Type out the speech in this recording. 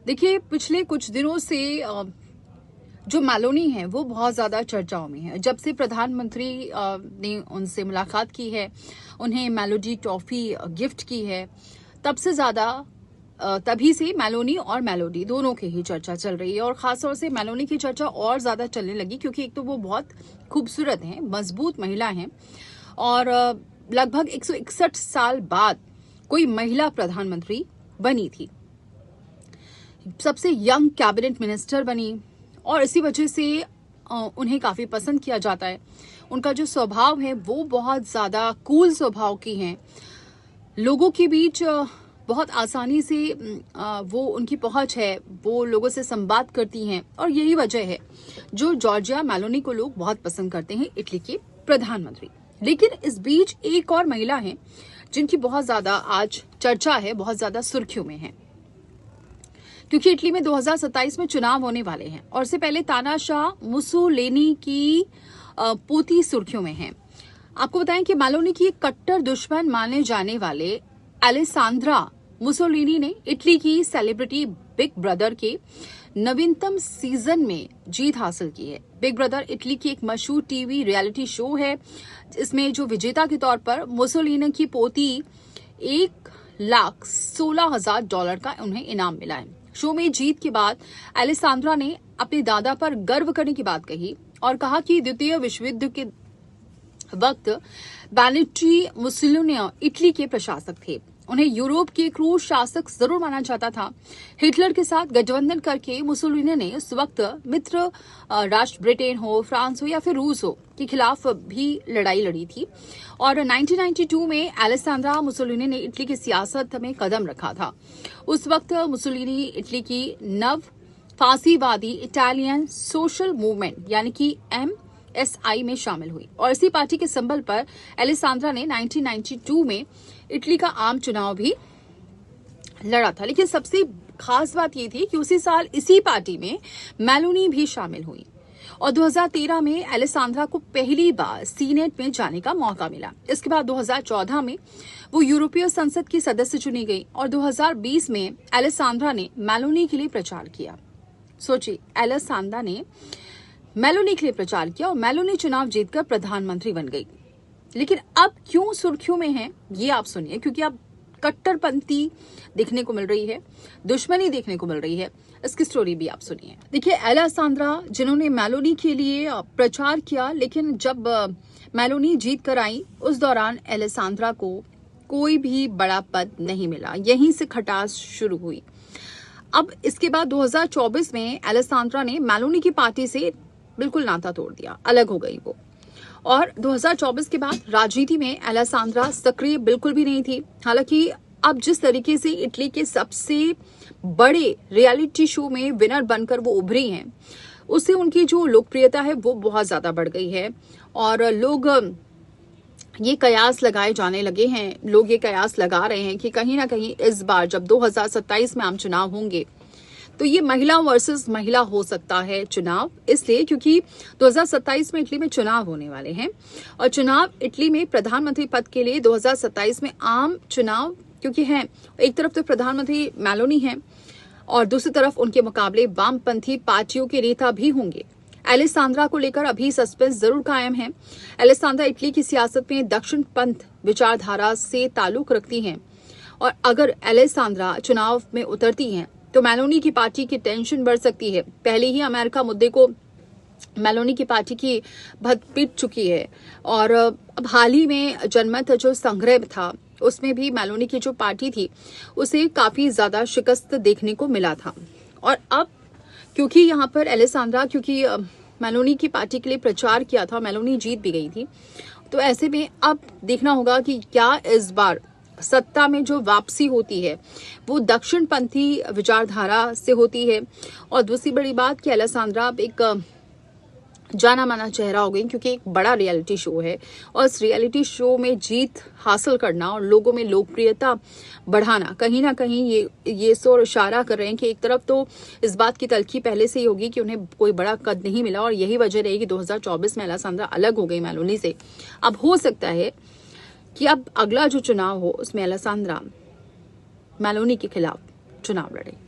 देखिए, पिछले कुछ दिनों से जो मेलोनी है वो बहुत ज़्यादा चर्चाओं में है। जब से प्रधानमंत्री ने उनसे मुलाकात की है, उन्हें मेलोडी टॉफ़ी गिफ्ट की है, तब से ज़्यादा तभी से मेलोनी और मेलोडी दोनों की ही चर्चा चल रही है। और ख़ासतौर से मेलोनी की चर्चा और ज़्यादा चलने लगी क्योंकि एक तो वो बहुत खूबसूरत हैं, मजबूत महिला हैं और लगभग 161 साल बाद कोई महिला प्रधानमंत्री बनी थी, सबसे यंग कैबिनेट मिनिस्टर बनी और इसी वजह से उन्हें काफ़ी पसंद किया जाता है। उनका जो स्वभाव है वो बहुत ज़्यादा कूल स्वभाव की हैं। लोगों के बीच बहुत आसानी से वो उनकी पहुंच है, वो लोगों से संवाद करती हैं और यही वजह है जो जॉर्जिया मेलोनी को लोग बहुत पसंद करते हैं, इटली के प्रधानमंत्री। लेकिन इस बीच एक और महिला है जिनकी बहुत ज़्यादा आज चर्चा है, बहुत ज़्यादा सुर्खियों में है क्योंकि इटली में 2027 में चुनाव होने वाले हैं और इससे पहले तानाशाह मुसोलिनी की पोती सुर्खियों में है। आपको बताएं कि मेलोनी की कट्टर दुश्मन माने जाने वाले अलेसांद्रा मुसोलिनी ने इटली की सेलिब्रिटी बिग ब्रदर के नवीनतम सीजन में जीत हासिल की है। बिग ब्रदर इटली की एक मशहूर टीवी रियलिटी शो है। इसमें जो विजेता के तौर पर मुसोलिनी की पोती $1,16,000 का उन्हें इनाम मिला है। शो में जीत के बाद अलेसांद्रा ने अपने दादा पर गर्व करने की बात कही और कहा कि द्वितीय विश्व युद्ध के वक्त बेनिटो मुसोलिनी इटली के प्रशासक थे। उन्हें यूरोप के क्रूर शासक जरूर माना जाता था। हिटलर के साथ गठबंधन करके मुसोलिनी ने उस वक्त मित्र राष्ट्र ब्रिटेन हो, फ्रांस हो या फिर रूस हो के खिलाफ भी लड़ाई लड़ी थी और 1992 में अलेसांद्रा मुसोलिनी ने इटली की सियासत में कदम रखा था। उस वक्त मुसोलिनी इटली की नव फांसीवादी इटालियन सोशल मूवमेंट यानी कि MSI में शामिल हुई और इसी पार्टी के संबल पर अलेसांद्रा ने 1992 में इटली का आम चुनाव भी लड़ा था। लेकिन सबसे खास बात ये थी कि उसी साल इसी पार्टी में मेलोनी भी शामिल हुई और 2013 में अलेसांद्रा को पहली बार सीनेट में जाने का मौका मिला। इसके बाद 2014 में वो यूरोपीय संसद की सदस्य चुनी गई और 2020 में अलेसांद्रा ने मेलोनी के लिए प्रचार किया। सोचिए, अलेसांद्रा ने मेलोनी के लिए प्रचार किया और मेलोनी चुनाव जीतकर प्रधानमंत्री बन गई। लेकिन अब क्यों सुर्खियों में है ये आप सुनिए, क्योंकि अब कट्टरपंथी देखने को मिल रही है, दुश्मनी देखने को मिल रही है। इसकी स्टोरी भी आप सुनिए। देखिए, अलेसांद्रा जिन्होंने मेलोनी के लिए प्रचार किया, लेकिन जब मेलोनी जीत कर आई उस दौरान अलेसांद्रा को कोई भी बड़ा पद नहीं मिला। यहीं से खटास शुरू हुई। अब इसके बाद 2024 में अलेसांद्रा ने मेलोनी की पार्टी से बिल्कुल नाता तोड़ दिया, अलग हो गई वो। और 2024 के बाद राजनीति में अलेसांद्रा सक्रिय बिल्कुल भी नहीं थी। हालांकि अब जिस तरीके से इटली के सबसे बड़े रियलिटी शो में विनर बनकर वो उभरी हैं, उससे उनकी जो लोकप्रियता है वो बहुत ज्यादा बढ़ गई है और लोग ये कयास लगाए जाने लगे हैं, लोग ये कयास लगा रहे हैं कि कहीं ना कहीं इस बार जब 2027 में आम चुनाव होंगे तो ये महिला वर्सेस महिला हो सकता है चुनाव, इसलिए क्योंकि 2027 में इटली में चुनाव होने वाले हैं और चुनाव इटली में प्रधानमंत्री पद के लिए 2027 में आम चुनाव क्योंकि हैं, एक तरफ तो प्रधानमंत्री मेलोनी हैं और दूसरी तरफ उनके मुकाबले वामपंथी पार्टियों के नेता भी होंगे। अलेसांद्रा को लेकर अभी सस्पेंस जरूर कायम है। अलेसांद्रा इटली की सियासत में दक्षिण पंथ विचारधारा से ताल्लुक रखती हैं और अगर अलेसांद्रा चुनाव में उतरती हैं तो मेलोनी की पार्टी की टेंशन बढ़ सकती है। पहले ही अमेरिका मुद्दे को मेलोनी की पार्टी की भद पीट चुकी है और अब हाल ही में जनमत जो संग्रह था उसमें भी मेलोनी की जो पार्टी थी उसे काफी ज्यादा शिकस्त देखने को मिला था। और अब क्योंकि यहाँ पर अलेसांद्रा क्योंकि मेलोनी की पार्टी के लिए प्रचार किया था, मेलोनी जीत भी गई थी, तो ऐसे में अब देखना होगा कि क्या इस बार सत्ता में जो वापसी होती है वो दक्षिणपंथी विचारधारा से होती है। और दूसरी बड़ी बात कि अलेसांद्रा अब एक जाना माना चेहरा हो गई क्योंकि एक बड़ा रियलिटी शो है और इस रियलिटी शो में जीत हासिल करना और लोगों में लोकप्रियता बढ़ाना कहीं ना कहीं ये सोर इशारा कर रहे हैं कि एक तरफ तो इस बात की तलखी पहले से ही होगी कि उन्हें कोई बड़ा कद नहीं मिला और यही वजह रहेगी 2024 में अलेसांद्रा अलग हो गई मेलोनी से। अब हो सकता है कि अब अगला जो चुनाव हो उसमें अलेसांद्रा मेलोनी के खिलाफ चुनाव लड़े।